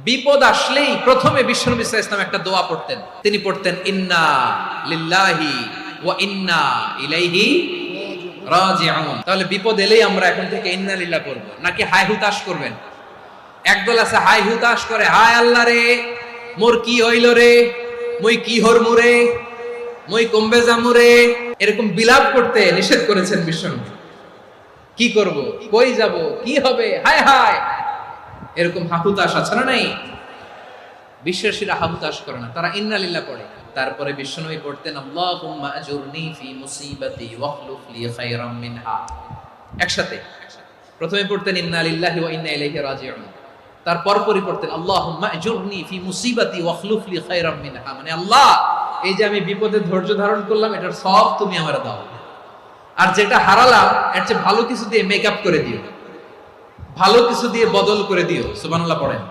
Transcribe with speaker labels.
Speaker 1: বিপদ আসলেই প্রথমে বিশ্বনবী সাল্লাল্লাহু আলাইহি ওয়াসাল্লাম একটা দোয়া পড়তেন। তিনি পড়তেন ইন্না লিল্লাহি ওয়া ইন্না ইলাইহি রাজিউন। তাহলে বিপদ এলেই আমরা এখন থেকে ইন্না লিল্লাহ পড়ব, নাকি হায় হুতাশ করবেন? একদল আছে হায় হুতাশ করে, হায় আল্লাহ রে মোর কি হইল রে, মই কি হরমু রে, মই কমবে যামু রে, এরকম বিলাপ করতে নিষেধ করেছেন বিশ্বনবী। কি করব, কই যাব, কি হবে, হায় হায়, এরকম হাহুতাশ আছে না নাই? বিশ্বাসীরা হাহুতাশ করে না, তারা ইন্না লিল্লাহ পড়ে। তারপরে বিশ্বনবী পড়তেন আল্লাহুম্মা আজুরনি ফি মুসিবাতি ওয়াখলুফ লি খায়রাম মিনহা। একসাথে প্রথমে পড়তেন ইন্না লিল্লাহি ওয়া ইন্না ইলাইহি রাজিউন, তারপর পড়তেন আল্লাহুম্মা আজুরনি ফি মুসিবাতি ওয়াখলুফ লি খায়রাম মিনহা, মানে আল্লাহ এই যে আমি বিপদে ধৈর্য ধারণ করলাম এটার সব তুমি আমারে দাও, আর যেটা হারালাম এর চেয়ে ভালো কিছু দিয়ে মেকআপ করে দিও, ভালো কিছু দিয়ে বদল করে দিও। সুবহানাল্লাহ পড়েন।